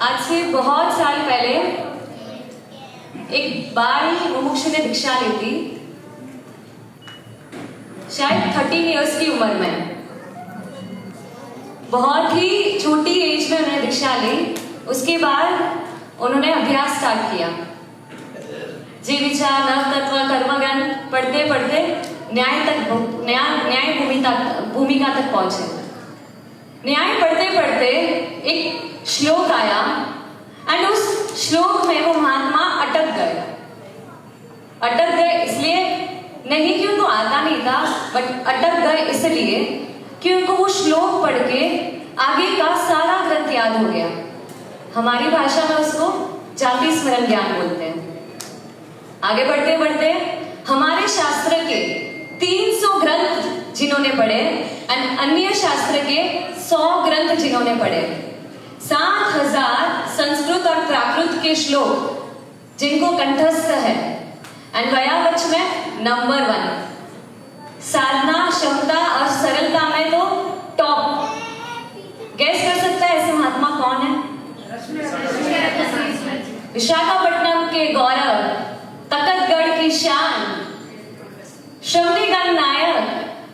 आज से बहुत साल पहले एक बाल मुमुक्षु ने दीक्षा ली थी, शायद 13 इयर्स की उम्र में। बहुत ही छोटी एज में उन्होंने दीक्षा ली। उसके बाद उन्होंने अभ्यास स्टार्ट किया। जीव विचार, नव तत्व, कर्मगण पढ़ते पढ़ते न्याय भूमिका तक पहुंचे। न्याय पढ़ते पढ़ते एक श्लोक आया एंड उस श्लोक में वो महात्मा अटक गए इसलिए नहीं कि उनको आता नहीं था, बट अटक गए इसलिए कि उनको वो श्लोक पढ़ के आगे का सारा ग्रंथ याद हो गया। हमारी भाषा में उसको जाति स्मरण ज्ञान बोलते हैं। आगे बढ़ते बढ़ते हमारे शास्त्र के 300 ग्रंथ जिन्होंने पढ़े एंड अन्य शास्त्र के 100 ग्रंथ जिन्होंने पढ़े, 7000 संस्कृत और प्राकृत के श्लोक जिनको कंठस्थ है एंड व्यावच में नंबर 1, साधना, क्षमता और सरलता में तो टॉप। गैस कर सकता है ऐसे महात्मा कौन है? विशाखापट्टनम के गौरव, तकतगढ़ की शान, श्रवणीगण नायक,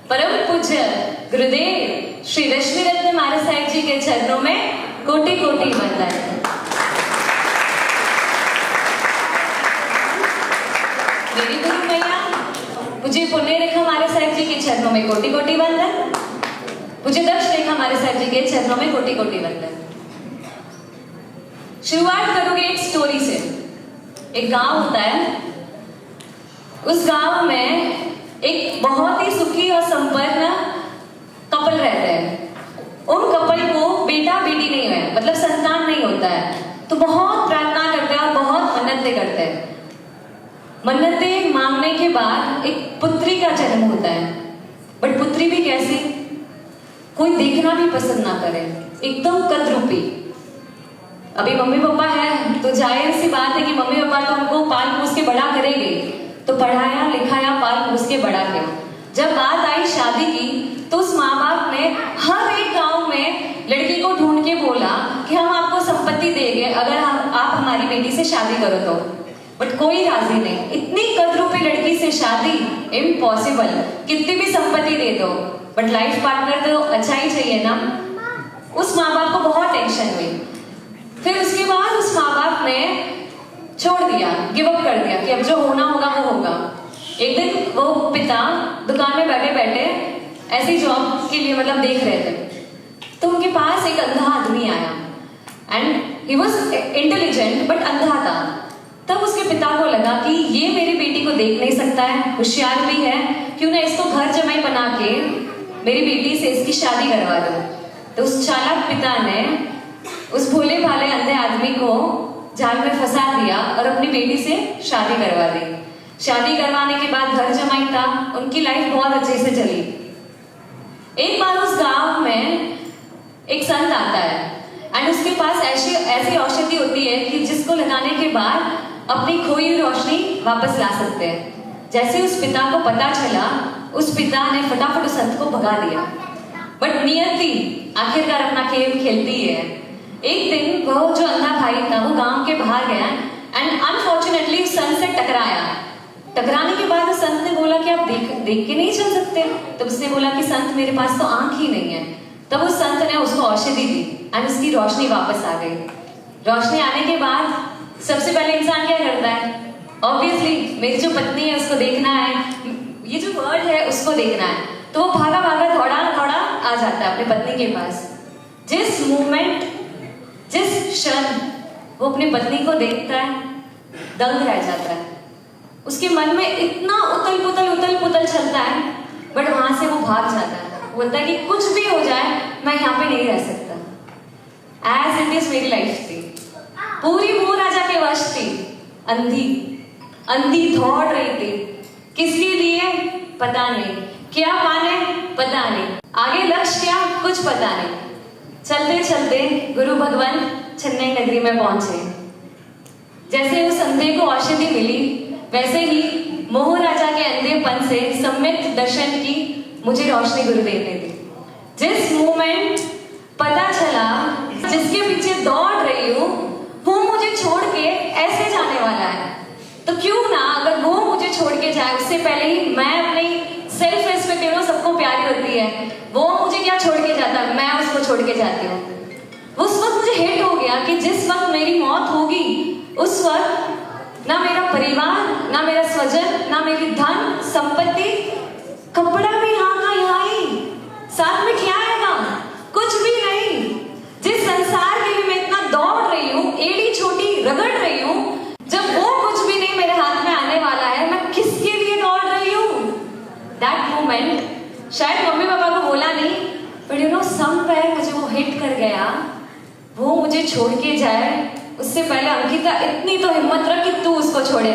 परम पूज्य गुरुदेव श्री रश्मि रत्न महाराज साहिब जी के चरणों में कोटि कोटि वंदन। मेरी गुरु मैया मुझे पुण्य रेखा महाराज साहिब जी के चरणों में कोटि कोटि वंदन। मुझे दक्ष रेखा महाराज साहिब जी के चरणों में कोटि कोटि वंदन। शुरुआत करोगे एक स्टोरी से। एक गांव होता है, उस गांव में एक बहुत ही सुखी और संपन्न कपल रहते हैं। उन कपल को बेटा बेटी नहीं है, मतलब संतान नहीं होता है, तो बहुत प्रार्थना करते हैं और बहुत मन्नतें करते हैं। मन्नतें मांगने के बाद एक पुत्री का जन्म होता है, बट पुत्री भी कैसी, कोई देखना भी पसंद ना करे, एकदम कद्रूपी। अभी मम्मी पापा है तो जाहिर सी बात है कि मम्मी पापा तो उनको पाल पोस के बड़ा करेंगे, तो पढ़ाया लिखाया पाल पोस के बड़ा किया। जब बात आई शादी की तो उस माँ बाप ने हर एक गांव में लड़की को ढूंढ के बोला कि हम आपको संपत्ति देंगे अगर आप हमारी बेटी से शादी करो तो, बट कोई राजी नहीं। इतनी कद्रूपी लड़की से शादी इम्पॉसिबल, कितनी भी संपत्ति दे दो, बट लाइफ पार्टनर तो अच्छा ही चाहिए ना। उस माँ बाप को बहुत टेंशन हुई। फिर उसके बाद उस माँ बाप ने छोड़ दिया, गिव अप कर दिया कि अब जो होना होगा वो होगा। एक दिन वो पिता दुकान में बैठे बैठे ऐसी जॉब के लिए मतलब देख रहे थे, तो उनके पास एक अंधा आदमी आया and he was intelligent but अंधा था। तब उसके पिता को लगा कि ये मेरी बेटी को देख नहीं सकता है, होशियार भी है, क्यों ना इसको घर जमाई बना के मेरी बेटी से इसकी शादी करवा दो। तो उस चालाक पिता ने उस भोले भाले अंधे आदमी को जाल में फंसा दिया और अपनी बेटी से शादी करवा दी। शादी करवाने के बाद घर जमाई था, उनकी लाइफ बहुत अच्छे से चली। एक बार उस गांव में एक संत आता है एंड उसके पास ऐसी औषधि होती है कि जिसको लगाने के बाद अपनी खोई हुई रोशनी वापस ला सकते हैं। जैसे उस पिता को पता चला, उस पिता ने फटाफट उस संत को भगा दिया। बट नियति आखिरकार अपना खेल खेलती है। एक दिन वो जो अंधा भाई था वो गांव के बाहर गया एंड अनफॉर्चुनेटली संत से टकराया। टकराने के बाद संत ने बोला कि आप देख के नहीं चल सकते? तो उसने बोला कि संत मेरे पास तो आंख ही नहीं है। तब उस संत ने उसको औषधि दी एंड उसकी रोशनी वापस आ गई। रोशनी आने के बाद सबसे पहले इंसान क्या करता है? ऑब्वियसली मेरी जो पत्नी है उसको देखना है, ये जो वर्ल्ड है उसको देखना है, तो वो भागा भागा दौड़ा दौड़ा आ जाता है अपनी पत्नी के पास। जिस मोमेंट, जिस क्षण वो अपनी पत्नी को देखता है, दंग रह जाता है। उसके मन में इतना उतल पुतल चलता है, बट वहां से वो भाग जाता है। बोलता है कि कुछ भी हो जाए मैं यहाँ पे नहीं रह सकता। एज इट इज मेरी लाइफ थी, पूरी मोह राजा के वश थी। अंधी दौड़ रही थी, किसके लिए पता नहीं, क्या पाने पता नहीं, आगे लक्ष्य क्या कुछ पता नहीं। चलते चलते गुरु भगवान चेन्नई नगरी में पहुंचे। जैसे उस अंधे को औषधि मिली, वैसे ही मोह राजा के अंधेपन से सम्यक दर्शन की मुझे रोशनी गुरुदेव ने दी। जिस मोमेंट पता चला जिसके पीछे दौड़ रही हूं क्यों ना अगर वो मुझे छोड़ के जाए, उससे पहले ही मैं अपनी सेल्फ रेस्पेक्ट, यू नो, सबको प्यारी होती है, वो मुझे क्या छोड़ के जाता, मैं उसको छोड़ के जाती हूँ। उस वक्त मुझे हिट हो गया कि जिस वक्त मेरी मौत होगी उस वक्त ना मेरा परिवार, ना मेरा स्वजन, ना मेरी धन संपत्ति, कपड़ा भी यहाँ का यहाँ ही, साथ में क्या आएगा? कुछ भी नहीं। जिस संसार के लिए मैं इतना दौड़ रही हूँ, एड़ी छोटी रगड़ रही हूँ, जब वो कुछ भी नहीं मेरे हाथ में आने वाला है, मैं किसके लिए दौड़ रही हूँ? दैट मोमेंट शायद मम्मी पापा को बोला नहीं, बट यू नो समवेयर मुझे वो हिट कर गया। वो मुझे छोड़ के जाए उससे पहले अंकिता इतनी तो हिम्मत रख कि तू उसको छोड़े।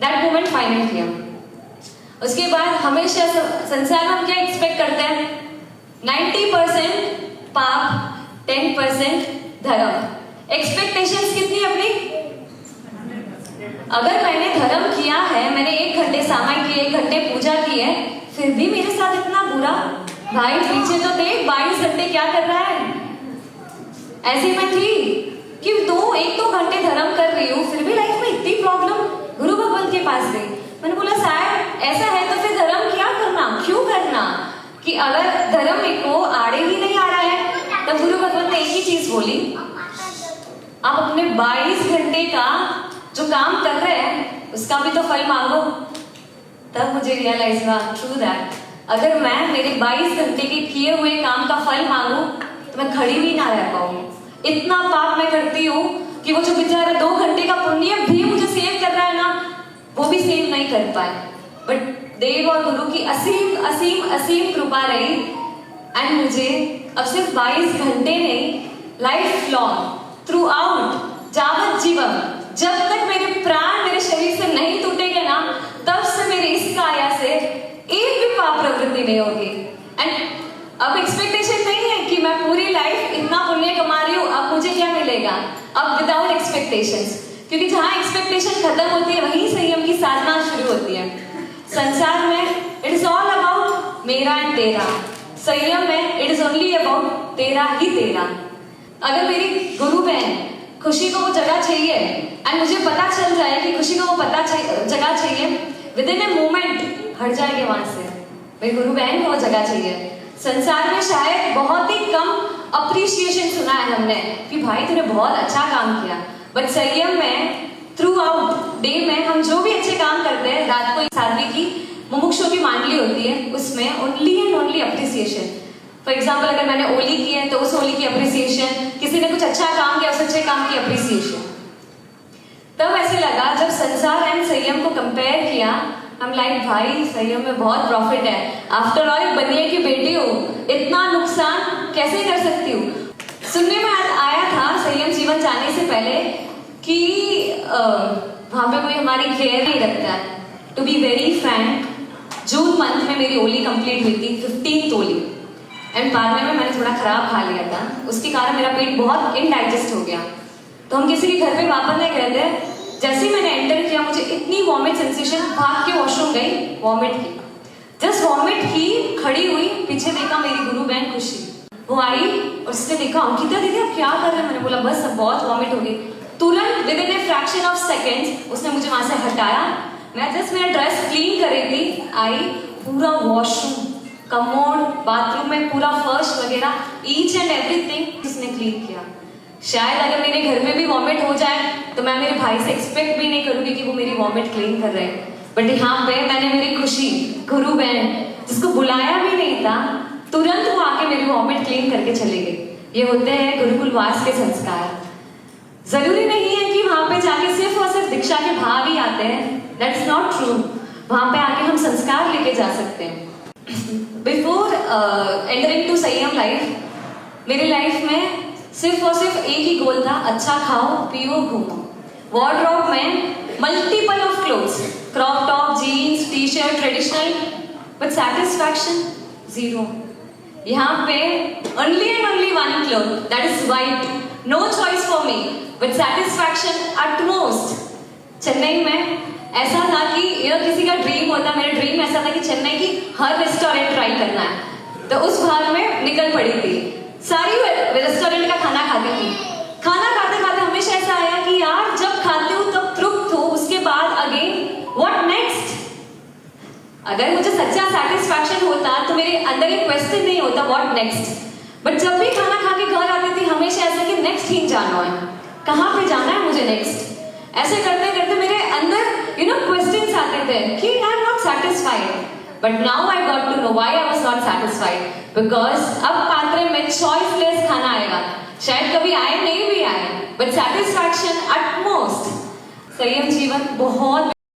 दैट मोमेंट फाइनल किया। उसके बाद हमेशा संसार में हम क्या एक्सपेक्ट करते हैं? 90% पाप, 10% धर्म। एक्सपेक्टेशंस कितनी अपनी? अगर मैंने धर्म किया है, मैंने 1 घंटे सामायिक किए, 1 घंटे पूजा की है, फिर भी मेरे साथ इतना बुरा, भाई पीछे तो देख 22 घंटे क्या कर रहा है। ऐसी मैं थी कि 1-2 घंटे धर्म कर रही हूँ, फिर भी लाइफ में इतनी प्रॉब्लम। गुरु भगवान के पास गई, मैंने बोला साहब ऐसा है तो फिर धर्म क्या करना, क्यों करना? कि अगर धर्म को आड़े ही नहीं आ रहा है, तब गुरु भगवान ने एक ही चीज बोली, आप अपने 22 घंटे का जो काम कर रहे हैं उसका भी तो फल मांगो। तब मुझे रियलाइज हुआ, ट्रू दैट, अगर मैं मेरे 22 घंटे के किए हुए काम का फल मांगू तो मैं खड़ी भी ना रह पाऊंगी। इतना पाप मैं करती हूँ कि वो जो बेचारा 2 घंटे का पुण्य भी मुझे सेव कर रहा है ना, वो भी सेव नहीं कर पाए। बट देव और गुरु की असीम असीम असीम कृपा रही, एंड मुझे अब सिर्फ 22 घंटे नहीं, लाइफ लॉन्ग थ्रू आउट जावत जीवन, जब तक मेरे प्राण मेरे शरीर से नहीं टूटेंगे ना, तब से मेरे इस काया से एक भी पाप प्रवृत्ति नहीं होगी। एंड अब एक्सपेक्टेशन नहीं है कि मैं पूरी लाइफ इतना पुण्य कमा रही हूँ, अब मुझे क्या मिलेगा। अब विदाउट एक्सपेक्टेशंस, क्योंकि जहाँ एक्सपेक्टेशन खत्म होती है वहीं संयम की साधना शुरू होती है। संसार में इट इज ऑल अबाउट मेरा एंड तेरा, संयम में इट इज ओनली अबाउट तेरा ही तेरा। अगर मेरी गुरु बहन खुशी को वो जगह चाहिए, एंड मुझे पता चल जाए कि खुशी को वो जगह चाहिए, विद इन ए मोमेंट हट जाएंगे वहां से। मेरी गुरु बहन को वो जगह चाहिए। संसार में शायद बहुत ही कम अप्रिशिएशन सुना है हमने कि भाई तूने बहुत अच्छा काम किया, बट संयम में थ्रू आउट डे में हम जो भी अच्छे काम करते हैं, रात को साधवी की मुमुक्षु की मांडली होती है, उसमें only and only appreciation. For example अगर मैंने ओली की है तो उस ओली की अप्रिसिएशन, किसी ने कुछ अच्छा काम किया उस अच्छे काम की अप्रिसिएशन। तब ऐसे लगा जब संसार एंड संयम को कंपेयर किया, हम लाइक भाई संयम में बहुत प्रॉफिट है, आफ्टर ऑल बनिए की बेटी हो, इतना नुकसान कैसे कर सकती हूँ। सुनने में आया था संयम जीवन जाने से पहले कि वहां पे कोई हमारी केयर नहीं रखता है। To be very frank, June month में मेरी ओली कंप्लीट हुई थी, 15th ओली, एंड बाद में मैंने थोड़ा खराब खा लिया था, उसके कारण मेरा पेट बहुत इनडाइजेस्ट हो गया। तो हम किसी के घर पे वापस नहीं गए थे, जैसे ही मैंने एंटर किया मुझे इतनी वॉमिट सेंसेशन, भाग के वॉशरूम गई, वॉमिट की, जस्ट वॉमिट की, खड़ी हुई, पीछे देखा मेरी गुरु बहन खुशी, वो आई और उसने देखा अंकिता दीदी आप क्या कर रहे हैं। मैंने बोला बस अब बहुत वॉमिट हो गई। तुरंत with in a fraction of seconds उसने मुझे वहां से हटाया। मैं जस्ट मेरा ड्रेस क्लीन कर रही थी, आई, पूरा वॉशरूम, कमोड, बाथरूम में पूरा फर्श वगैरह ईच एंड एवरीथिंग उसने क्लीन किया। शायद अगर मेरे घर में भी वॉमिट हो जाए तो मैं मेरे भाई से एक्सपेक्ट भी नहीं करूंगी कि वो मेरी वॉमिट क्लीन कर रहे हैं, बट यहाँ पे मैंने मेरी खुशी गुरु बहन जिसको बुलाया भी नहीं था, तुरंत वो आके मेरी वॉमिट क्लीन करके चले गए। ये होते हैं गुरुकुलवास के संस्कार। जरूरी नहीं है कि वहां पे जाके सिर्फ और सिर्फ दीक्षा के भाव ही आते हैं, दैट्स नॉट ट्रू। वहां पे आके हम संस्कार लेके जा सकते हैं। बिफोर एंटरिंग टू संयम लाइफ, मेरी लाइफ में सिर्फ और सिर्फ एक ही गोल था, अच्छा खाओ पियो घूमो। वार्डरोब में multiple of clothes, crop top, jeans, T shirt, traditional, but satisfaction zero. यहाँ पे only and only one cloth, that is white, no choice for me, but satisfaction at most. Chennai में ऐसा था कि यह किसी का ड्रीम होता, मेरा ड्रीम ऐसा था कि चेन्नई की हर रेस्टोरेंट ट्राई करना है, तो उस भाग में निकल पड़ी थी, सारी रेस्टोरेंट का खाना खाती थी। खाना खाते खाते हमेशा ऐसा आया कि यार जब खाती हूँ तब तृप्त हूँ, उसके बाद अगर मुझे सच्चा सेटिस्फैक्शन होता तो मेरे अंदर एक क्वेश्चन नहीं होता व्हाट नेक्स्ट। बट जब भी खाना खा के घर आती थी हमेशा ऐसा कि नेक्स्ट ही जाना है, कहाँ पे जाना है मुझे नेक्स्ट। ऐसे करते करते मेरे अंदर क्वेश्चंस आते थे कि I am not satisfied. But now I got to know why I was not satisfied, because अब पात्रे में चॉइसलेस खाना आएगा। शायद कभी आए नहीं भी आए, बट सेटिस्फैक्शन एट मोस्ट। संयम जीवन बहुत